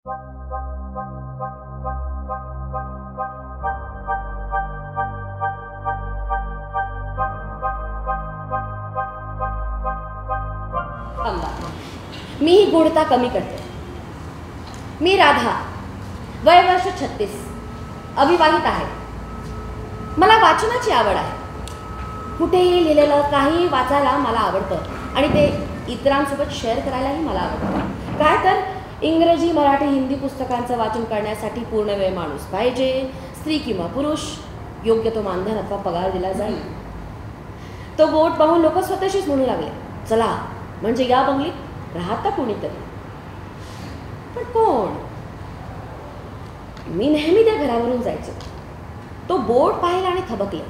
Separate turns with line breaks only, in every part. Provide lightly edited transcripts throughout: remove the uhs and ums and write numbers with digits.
मी ही गूढता कमी करते. मी राधा, वय वर्ष 36, अविवाहित आहे. मला वाचनाची आवड आहे. कुठेही लिहिलेलं काही वाचायला मला आवडतं आणि ते इतरांसोबत शेअर करायलाही मला आवडतं. काय तर इंग्रजी, मराठी, हिंदी पुस्तकांचं वाचन करण्यासाठी पूर्ण वेळ माणूस पाहिजे. स्त्री किंवा पुरुष, योग्य तो मानधन अथवा पगार दिला जाईल. तो बोट पाहून लोक स्वतःशीच म्हणू लागले, चला म्हणजे या बंगलीत राहता कोणीतरी. पण कोण? मी नेहमी त्या घरावरून जायचो. तो बोर्ड पाहिला आणि थबकले.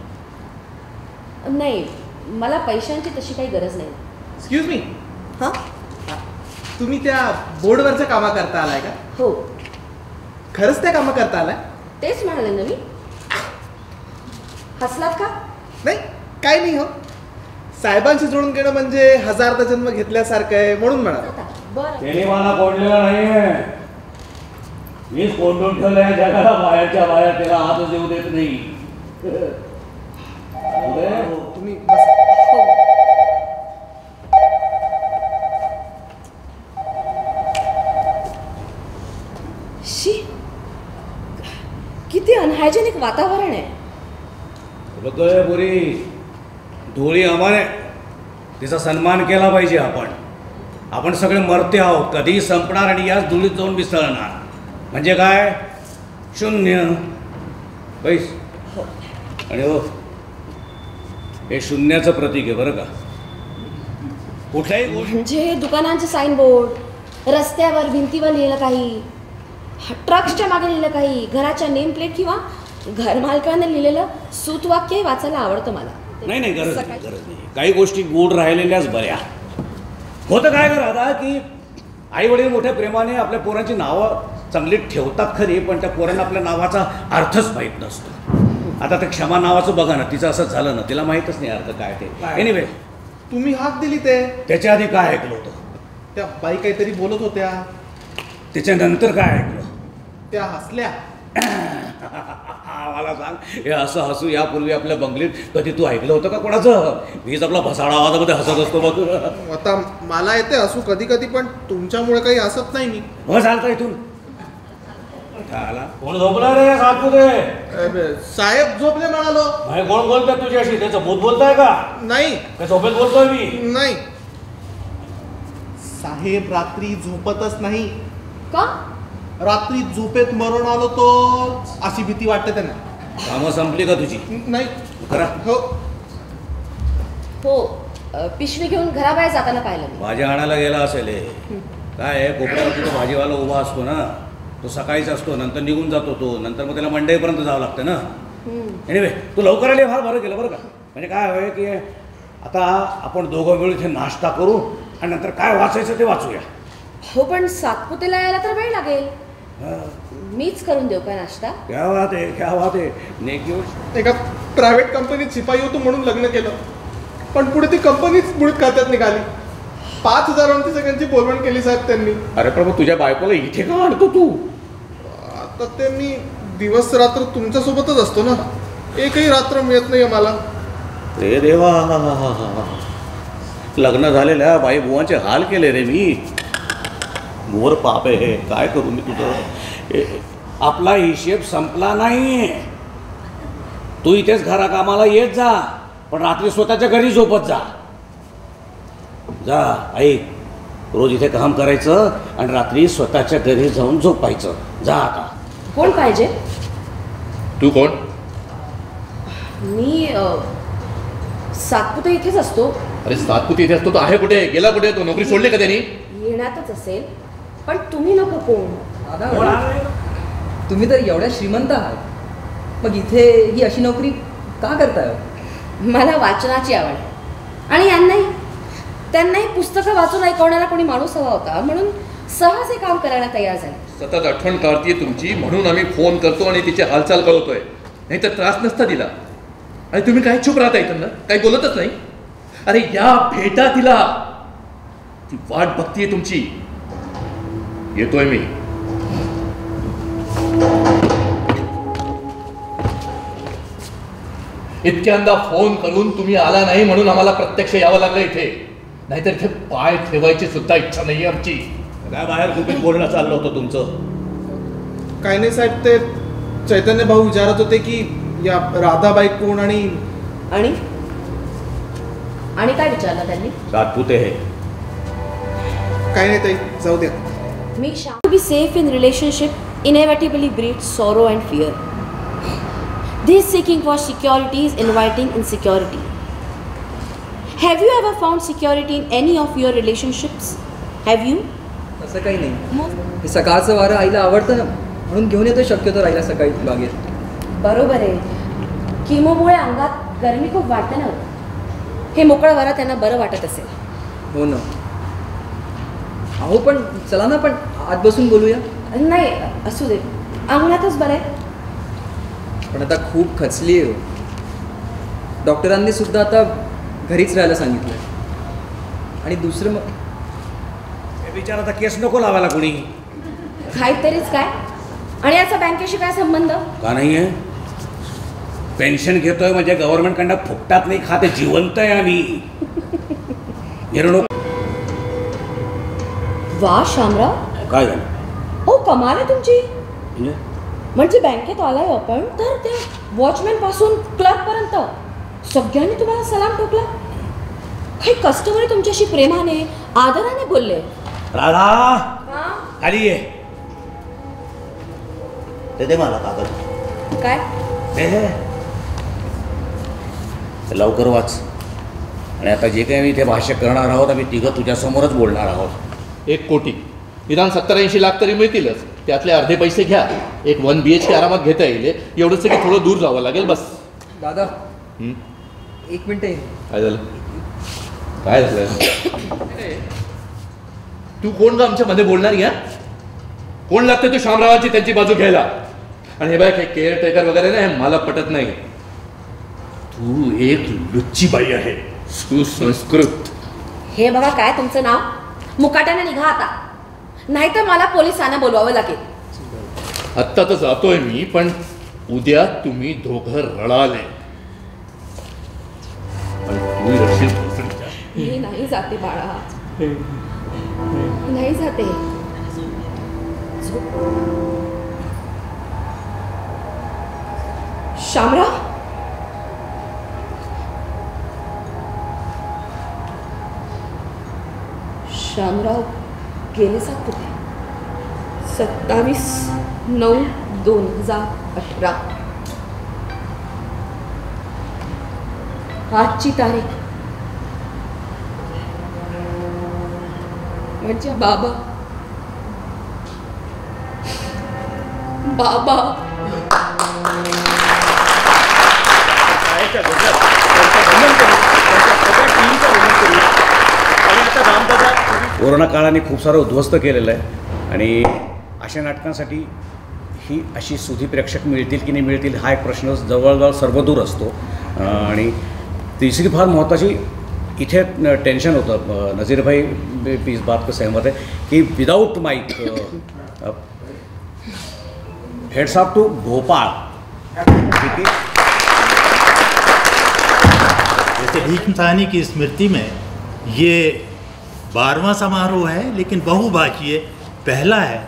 नाही, मला पैशांची तशी काही गरज नाही.
Excuse me.
हां,
तुम्ही त्या बोर्डवरच्या कामा करता आलाय का?
हो.
खरंच त्या कामा करता आलाय?
तेच म्हणाले ना मी. हसलात का?
नाही, काय नाही हो. साहेबांशी जोडून घेणं म्हणजे हजारदा जन्म घेतल्यासारखं आहे म्हणून म्हणा.
बरं,
त्याने मला कोंडलेला नाहीये. मीच कोंडून ठेवलं या जगाला. बाहेरच्या बाहेर त्याला हातच येऊ देत नाही.
तुम्ही बस.
शी, किती अनहायजेनिक वातावरण आहे.
तुला पुरी धुळी अमाने तिचा सन्मान केला पाहिजे. आपण सगळे मरते आहोत. कधीही संपणार आणि याच धुळीत जाऊन मिसळणार. म्हणजे काय? शून्य. पैस. आणि हो, हे शून्याचं प्रतीक आहे बरं का. कुठल्याही
म्हणजे दुकानांचे साईन बोर्ड, रस्त्यावर भिंतीवर लिहिलं काही, ट्रक्सच्या मागे लिहिलं काही, घराच्या नेम प्लेट किंवा घरमालकाने लिहिलेलं सूतवाक्य वाचायला आवडतं मला.
नाही, गरज नाही. काही गोष्टी गूढ राहिलेल्याच बऱ्या. होतं काय करा की आई वडील मोठ्या प्रेमाने आपल्या पोरांची नावं चांगली ठेवतात खरी, पण त्या पोरांना आपल्या नावाचा अर्थच माहीत नसतो. आता त्या क्षमा नावाचं बघा ना, तिचं असंच झालं ना, तिला माहीतच नाही अर्थ काय ते. एनिवे,
तुम्ही हाक दिली ते.
त्याच्या आधी काय ऐकलं होतं?
त्या बाई काहीतरी बोलत होत्या.
त्याच्यानंतर काय ऐकलं?
त्या हसल्या.
मला सांग, हे असं हसू यापूर्वी आपल्या बंगलीत कधी तू ऐकलं होतं का कोणाचं? मीच आपला भसाडा आवाजामध्ये हसत असतो बघ.
आता मला येते हसू कधी कधी, पण तुमच्यामुळे काही हसत नाही मी.
हो, चालतं इथून. कोण झोपला रे सातपुते?
साहेब झोपले म्हणालो.
नाही, कोण बोलतोय तुझ्याशी? त्याचं भूत बोलताय का?
नाही.
काय झोपेत बोलतोय मी?
नाही. साहेब रात्री झोपतच नाही.
का?
रात्री झोपेत मरण आलो तो अशी भीती वाटते त्यांना.
कामं संपली का तुझी?
नाही.
खरा?
हो, पिशवी घेऊन घराबाहेर जाताना पाहिलं मी.
भाजी आणायला गेला असेल. काय आहे, कोपऱ्यावरती तो भाजीवाला उभा असतो ना, तो सकाळीच असतो, नंतर निघून जातो तो. नंतर मग त्याला मंडईपर्यंत जावं लागतं ना. एनिवे, तू लवकर आले, फार बरं केलं बरं का. म्हणजे काय होय की आता आपण दोघं मिळून इथे नाश्ता करू आणि नंतर काय वाचायचं ते वाचूया.
हो, पण सातपुतेला यायला तर वेळ लागेल. मीच करून देऊ का नाश्ता?
क्या बात आहे. नेकी.
एका प्रायव्हेट कंपनीत शिपाई होतो म्हणून लग्न केलं, पण पुढे ती कंपनीच बुडीत खात्यात निघाली. 5,000 सगळ्यांची बोलवण केली साहेब त्यांनी.
अरे पण मग तुझ्या बायकोला इथे का आणतो तू?
आता ते मी दिवस रात्र तुमच्यासोबतच असतो ना, एकही रात्र मिळत नाही मला.
रे देवा, लग्न झालेल्या बाई बुवांचे हाल केले रे मी. मोर पाप आहे. काय करू मी तुझं? आपला हिशेब संपला नाही. तू इथेच घरा कामाला येत जा, पण रात्री स्वतःच्या घरी झोपत जा. जा ऐक, रोज इथे काम करायचं आणि रात्री स्वतःच्या घरी जाऊन झोपायचं. जा आता.
कोण पाहिजे?
तू कोण?
मी सातपुते इथेच असतो.
अरे सातपुते इथे असतो तो आहे कुठे? गेला कुठे? तो नोकरी सोडली का त्यांनी?
येण्यातच असेल, पण तुम्ही नको. कोण?
तुम्ही तर एवढ्या श्रीमंत आहात, मग इथे ही अशी नोकरी का करताय?
मला वाचनाची आवड आहे आणि त्यांनाही पुस्तकं वाचून ऐकवणारा कोणी माणूस हवा होता, म्हणून सहज हे काम करायला तयार झाले.
सतत आठवण काढतीये तुमची, म्हणून आम्ही फोन करतो आणि तिची हालचाल कळवतोय. नाही तर त्रास नसता दिला. आणि तुम्ही काय चुप राहता इथं ना? काही बोलतच नाही. अरे या भेटा तिला, ती वाट बघतीये तुमची. येतोय मी. इतक्यांदा फोन करून तुम्ही आला नाही म्हणून आम्हाला प्रत्यक्ष यावं लागलं इथे. नाहीतर इथे पाय ठेवायची सुद्धा इच्छा नाही आमची.
काय बाहेर कुठे बोलणं चाललं होतं तुमचं?
काय नाही साहेब, ते चैतन्य भाऊ विचारत होते की या राधाबाई कोण आणि
आणि काय विचारलं त्यांनी?
सातपुते हे.
काय नाही ताई, जाऊ द्या.
मी to be safe in relationship inevitably breeds sorrow and fear. This seeking for security is inviting insecurity. Have you ever found security in any of your relationships? Have you?
असं काही नाही. हे सकाळचं वारं आईला आवडतं ना, म्हणून घेऊन येतो शक्यतो राहिला सकाळी बागेत.
बरोबर आहे. किमोमुळे अंगात गरमी खूप वाटते ना. हे मोकळं वारा त्यांना बरं वाटत असेल.
हो ना. अहो पण चला ना, पण आत बसून बोलूया.
नाही, असू दे, अंगणातच बरं आहे.
पण आता खूप खचली आहे. डॉक्टरांनी सुद्धा आता घरीच राहायला सांगितलं. आणि दुसरं मग
विचाराचा केस नको लावायला कोणी.
काहीतरीच काय. आणि याचा बँकेशी काय संबंध?
का नाही आहे? पेन्शन घेतोय म्हणजे गव्हर्नमेंटकडनं फुकटात नाही खाते, जिवंत आहे आम्ही. निर्णय
वा शामराव,
काय झालं?
हो कमाल आहे तुमची. म्हणजे बँकेत आलाय आपण तर त्या वॉचमॅन पासून क्लर्क पर्यंत सगळ्यांनी तुम्हाला सलाम ठोकला. काही कस्टमर तुमच्याशी प्रेमाने आदराने बोलले.
राधा खाली ये. ते मला कागद.
काय?
लवकर वाच. आणि आता जे काही मी इथे भाष्य करणार आहोत आम्ही तिघं तुझ्यासमोरच बोलणार आहोत.
1 कोटी निदान 70-80 लाख तरी मिळतीलच. त्यातले अर्धे पैसे घ्या. एक 1 BHK आरामात घेता येईल. एवढंच की थोडं दूर जावं लागेल बस.
दादा 1 मिनिट आहे.
काय झालं? काय झालं? तू कोण का आमच्या मध्ये बोलणार? घ्या कोण लागते तू शामरावांची त्यांची बाजू घ्यायला? आणि हे बाय काही केअरटेकर वगैरे नाही, मला पटत नाही. तू एक लुच्ची बाई आहे, सुसंस्कृत.
हे बघा काय तुमचं नाव. मुकाट्याने निघा आता, नाहीतर मला पोलिसांना बोलवावं लागेल.
आत्ता तर जातोय मी, पण उद्या तुम्ही दोघं रडाले. तू रडशील.
मी नाही जाते बाळा, नाही जाते. शामराव, शामराव गेले सात कुठे? 27/9/2018 आजची तारीख. म्हणजे बाबा
कोरोना काळाने खूप सारं उद्ध्वस्त केलेलं आहे. आणि अशा नाटकांसाठी ही अशी सुधी प्रेक्षक मिळतील की नाही मिळतील हा एक प्रश्न जवळजवळ सर्वदूर असतो. आणि तिसरी फार महत्त्वाची इथे टेन्शन होतं. नजीर भाई इस बात को सहमत है कि without mike heads off to Bhopal. ठीक है.
जैसे भीष्म की स्मृति में ये 12वां समारोह है, लेकिन बहुभाषीय पहला है.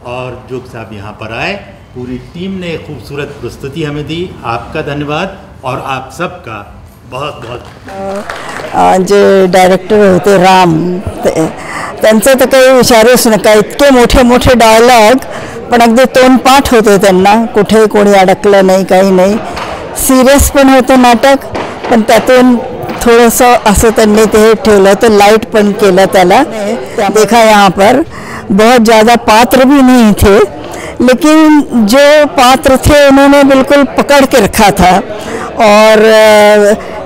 और जोग साहब यहाँ पर आए, पूरी टीम ने खूबसूरत प्रस्तुति हमें दी. आपका धन्यवाद और आप सबका बहुत बहुत.
जे डायरेक्टर होते राम, त्यांचं तर काही विचारूच नका. इतके मोठे मोठे डायलॉग, पण अगदी तोंडपाठ होते त्यांना. कुठेही कोणी अडकलं नाही, काही नाही. सिरियस पण होतं नाटक, पण त्यातून थोडंसं असं त्यांनी ते ठेवलं होतं, लाइट पण केलं त्याला. देखा यहाँ पर बहुत ज़्यादा पात्र भी नहीं थे, लेकिन जो पात्र थे उन्होंने बिल्कुल पकड़ के रखा था. और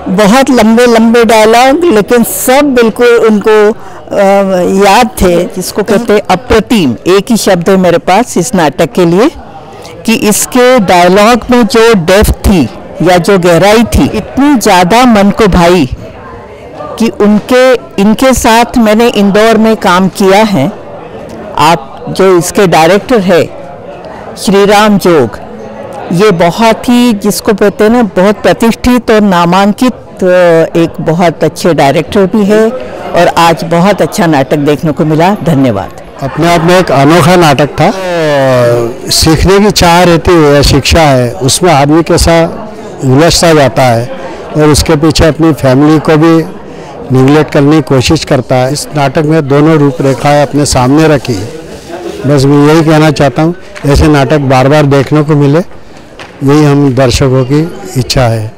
बहुत लंबे लंबे डायलॉग, लेकिन सब बिल्कुल उनको याद थे. जिसको कहते अप्रतिम, एक ही शब्द है मेरे पास इस नाटक के लिए कि इसके डायलॉग में जो डेप्थ थी या जो गहराई थी, इतनी ज़्यादा मन को भाई कि इनके साथ मैंने इंदौर में काम किया है. आप जो इसके डायरेक्टर है श्रीराम जोग, ये बहुत ही, जिसको कहते हैं ना, बहुत प्रतिष्ठित और नामांकित एक बहुत अच्छे डायरेक्टर भी है और आज बहुत अच्छा नाटक देखने को मिला। धन्यवाद।
अपने आप में एक अनोखा नाटक था। सीखने की चाह रहती है या शिक्षा है, उसमें आदमी कैसा उलझता जाता है और उसके पीछे अपनी फैमिली को भी निगलेक्ट करने की कोशिश करता है। इस नाटक में दोनों रूपरेखाएं अपने सामने रखी। बस मैं यही कहना चाहता हूँ, ऐसे नाटक बार बार देखने को मिले, यही हम दर्शकों की इच्छा है।